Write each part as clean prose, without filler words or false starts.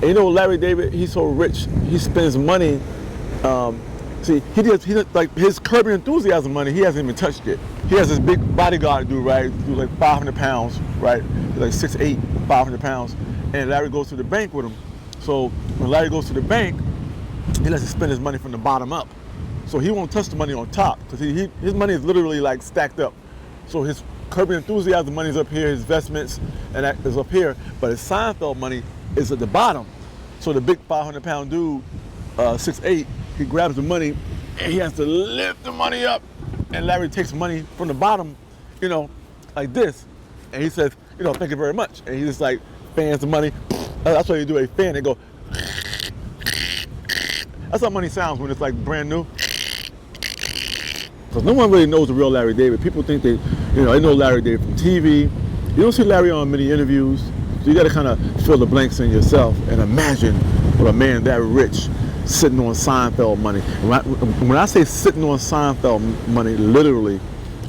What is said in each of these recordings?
And you know, Larry David, he's so rich, he spends money. See, he does like his Curb Your Enthusiasm money, he hasn't even touched it. He has this big bodyguard dude, right? Who's like 500 pounds, right? He's like 6'8", 500 pounds. And Larry goes to the bank with him. So when Larry goes to the bank, he lets him spend his money from the bottom up. So he won't touch the money on top, because his money is literally like stacked up. So his Curb Your Enthusiasm money is up here, his investments, and that is up here, but his Seinfeld money is at the bottom. So the big 500-pound dude, 6'8", he grabs the money and he has to lift the money up, and Larry takes money from the bottom, you know, like this, and he says, you know, thank you very much, and he just like fans the money. That's what you do, a fan. They go. That's how money sounds when it's like brand new. Because no one really knows the real Larry David. People think they know Larry David from TV. You don't see Larry on many interviews, so you got to kind of fill the blanks in yourself and imagine what a man that rich sitting on Seinfeld money. When I say sitting on Seinfeld money, literally,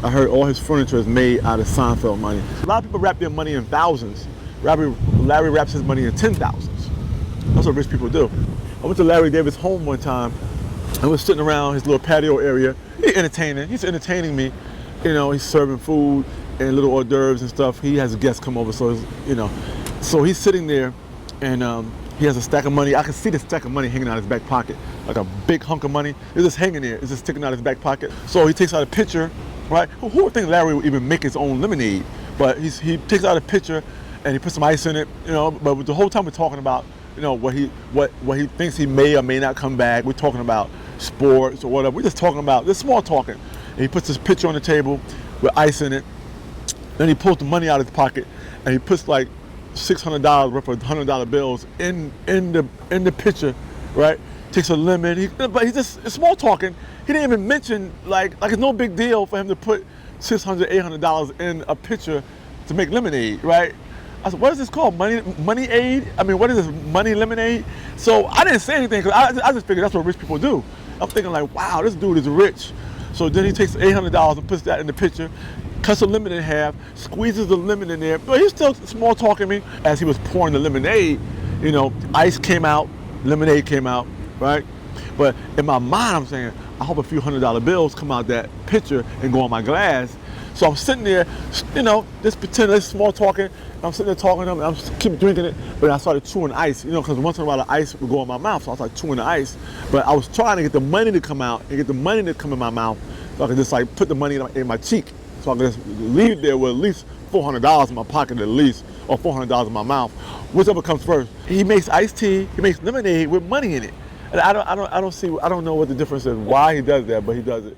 I heard all his furniture is made out of Seinfeld money. A lot of people wrap their money in thousands. Larry wraps his money in 10,000s. That's what rich people do. I went to Larry David's home one time. I was sitting around his little patio area. He's entertaining me. You know, he's serving food and little hors d'oeuvres and stuff. He has guests come over, so so he's sitting there, and he has a stack of money. I can see the stack of money hanging out of his back pocket, like a big hunk of money. It's just hanging there. It's just sticking out of his back pocket. So he takes out a pitcher, right? Who would think Larry would even make his own lemonade? But he takes out a pitcher and he puts some ice in it, you know. But the whole time we're talking about, you know, what he thinks he may or may not come back. We're talking about sports or whatever. We're just talking about this small talking. And he puts his pitcher on the table with ice in it. Then he pulls the money out of his pocket and he puts like $600 worth of $100 bills in the pitcher, right? Takes a lemon. But he's just small talking. He didn't even mention like it's no big deal for him to put $600, $800 in a pitcher to make lemonade, right? I said, what is this called? Money aid? I mean, what is this, money lemonade? So I didn't say anything, because I just figured that's what rich people do. I'm thinking like, wow, this dude is rich. So then he takes $800 and puts that in the pitcher, cuts the lemon in half, squeezes the lemon in there. But he's still small talking me. As he was pouring the lemonade, you know, ice came out, lemonade came out, right? But in my mind, I'm saying, I hope a few $100 bills come out that pitcher and go on my glass. So I'm sitting there, you know, just pretending, this small talking. I'm sitting there talking to him, and I'm just keep drinking it. But I started chewing ice, you know, because once in a while the ice would go in my mouth. So I started chewing the ice. But I was trying to get the money to come out and get the money to come in my mouth, so I could just like put the money in my cheek. So I could just leave there with at least $400 in my pocket at least, or $400 in my mouth. Whichever comes first. He makes iced tea, he makes lemonade with money in it. And I don't know what the difference is, why he does that, but he does it.